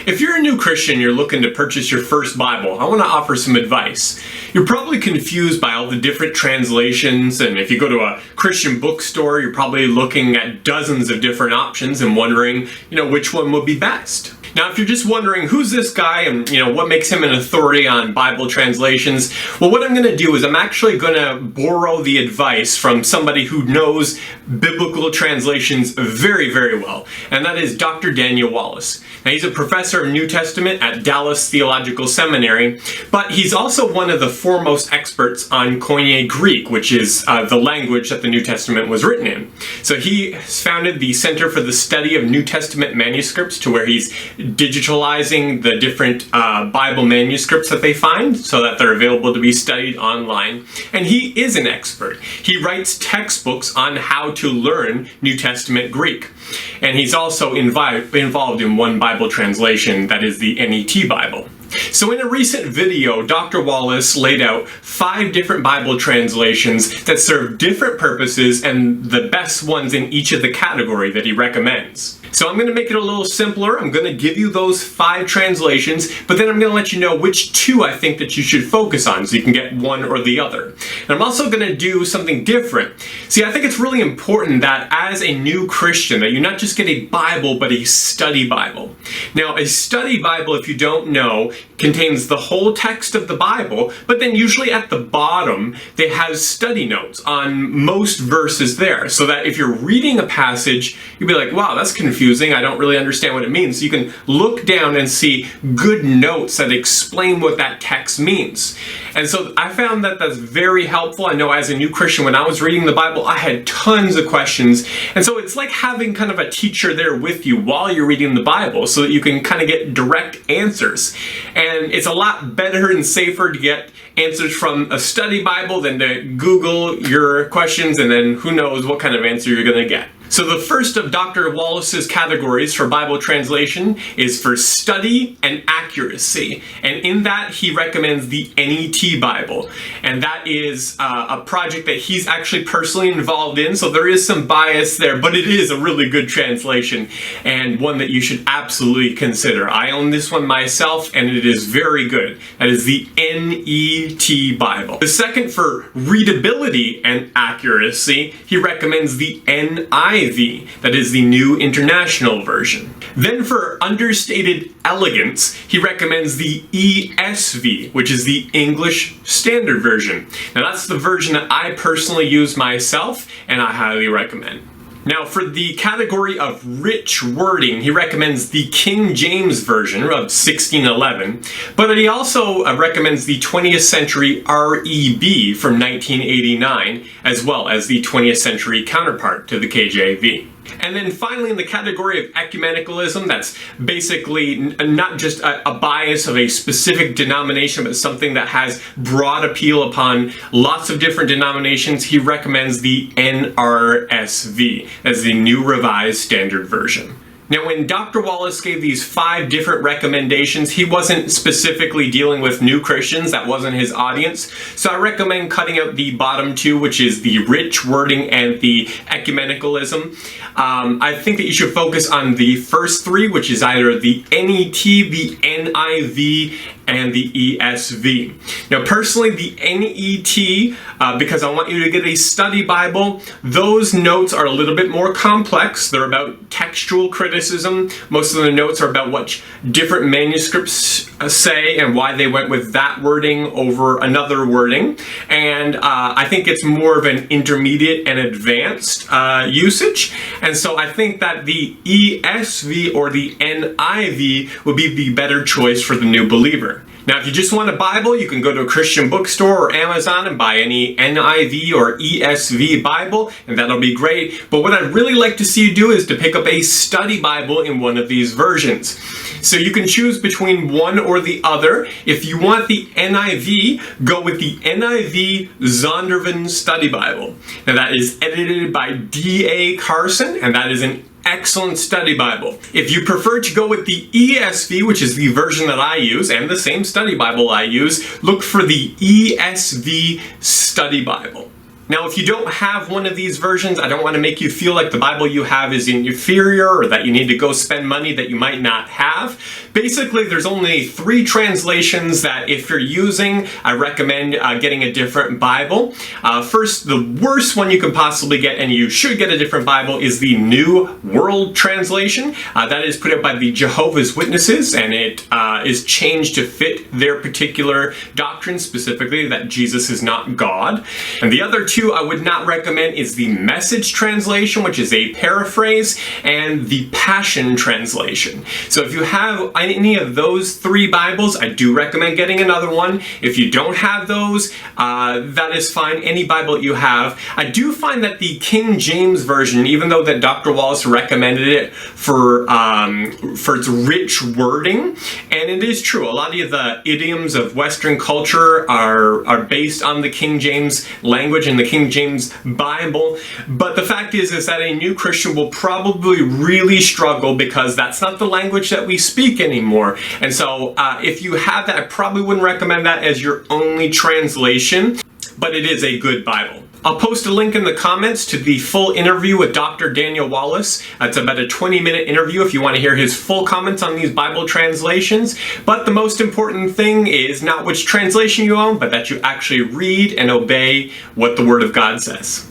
If you're a new Christian, you're looking to purchase your first Bible, I want to offer some advice. You're probably confused by all the different translations, and if you go to a Christian bookstore, you're probably looking at dozens of different options and wondering, which one would be best. Now, if you're just wondering who's this guy and, what makes him an authority on Bible translations, well, what I'm going to do is I'm actually going to borrow the advice from somebody who knows biblical translations very, very well, and that is Dr. Daniel Wallace. Now, he's a professor of New Testament at Dallas Theological Seminary, but he's also one of the foremost experts on Koine Greek, which is the language that the New Testament was written in. So he has founded the Center for the Study of New Testament Manuscripts, to where he's digitalizing the different Bible manuscripts that they find so that they're available to be studied online. And he is an expert. He writes textbooks on how to learn New Testament Greek. And he's also involved in one Bible translation, that is the NET Bible. So in a recent video, Dr. Wallace laid out 5 different Bible translations that serve different purposes and the best ones in each of the category that he recommends. So I'm going to make it a little simpler. I'm going to give you those 5 translations, but then I'm going to let you know which 2 I think that you should focus on so you can get one or the other. And I'm also going to do something different. See, I think it's really important that as a new Christian, that you not just get a Bible, but a study Bible. Now, a study Bible, if you don't know, contains the whole text of the Bible, but then usually at the bottom, they have study notes on most verses there, so that if you're reading a passage, you'll be like, wow, that's confusing. I don't really understand what it means. So you can look down and see good notes that explain what that text means. And so I found that that's very helpful. I know as a new Christian, when I was reading the Bible, I had tons of questions. And so it's like having kind of a teacher there with you while you're reading the Bible so that you can kind of get direct answers. And it's a lot better and safer to get answers from a study Bible than to Google your questions and then who knows what kind of answer you're going to get. So the first of Dr. Wallace's categories for Bible translation is for study and accuracy. And in that, he recommends the NET Bible. And that is a project that he's actually personally involved in, so there is some bias there, but it is a really good translation and one that you should absolutely consider. I own this one myself, and it is very good. That is the NET Bible. The second, for readability and accuracy, he recommends the NIV. That is the New International Version. Then for understated elegance, he recommends the ESV, which is the English Standard Version. Now that's the version that I personally use myself, and I highly recommend. Now, for the category of rich wording, he recommends the King James Version of 1611, but he also recommends the 20th Century REB from 1989, as well as the 20th century counterpart to the KJV. And then finally, in the category of ecumenicalism, that's basically not just a bias of a specific denomination, but something that has broad appeal upon lots of different denominations, he recommends the NRSV as the New Revised Standard Version. Now, when Dr. Wallace gave these 5 different recommendations, he wasn't specifically dealing with new Christians. That wasn't his audience. So I recommend cutting out the bottom 2, which is the rich wording and the ecumenicalism. I think that you should focus on the first 3, which is either the NET, the NIV, and the ESV. Now, personally, the NET, because I want you to get a study Bible, those notes are a little bit more complex. They're about textual criticism. Most of the notes are about what different manuscripts say and why they went with that wording over another wording. And I think it's more of an intermediate and advanced usage. And so I think that the ESV or the NIV would be the better choice for the new believer. Now, if you just want a Bible, you can go to a Christian bookstore or Amazon and buy any NIV or ESV Bible, and that'll be great. But what I'd really like to see you do is to pick up a study Bible in one of these versions. So you can choose between one or the other. If you want the NIV, go with the NIV Zondervan Study Bible. Now, that is edited by D.A. Carson, and that is an excellent study Bible. If you prefer to go with the ESV, which is the version that I use, and the same study Bible I use, look for the ESV Study Bible. Now, if you don't have one of these versions, I don't want to make you feel like the Bible you have is inferior or that you need to go spend money that you might not have. Basically, there's only 3 translations that if you're using, I recommend getting a different Bible. First, the worst one you can possibly get, and you should get a different Bible, is the New World Translation. That is put out by the Jehovah's Witnesses, and it is changed to fit their particular doctrine, specifically that Jesus is not God. And the other 2 I would not recommend is the Message Translation, which is a paraphrase, and the Passion Translation. So if you have any of those 3 Bibles, I do recommend getting another one. If you don't have those, that is fine. Any Bible you have. I do find that the King James Version, even though that Dr. Wallace recommended it for its rich wording, and it is true, a lot of the idioms of Western culture are based on the King James language and the King James Bible, but the fact is that a new Christian will probably really struggle because that's not the language that we speak anymore. And so if you have that, I probably wouldn't recommend that as your only translation, but it is a good Bible. I'll post a link in the comments to the full interview with Dr. Daniel Wallace. It's about a 20-minute interview if you want to hear his full comments on these Bible translations. But the most important thing is not which translation you own, but that you actually read and obey what the Word of God says.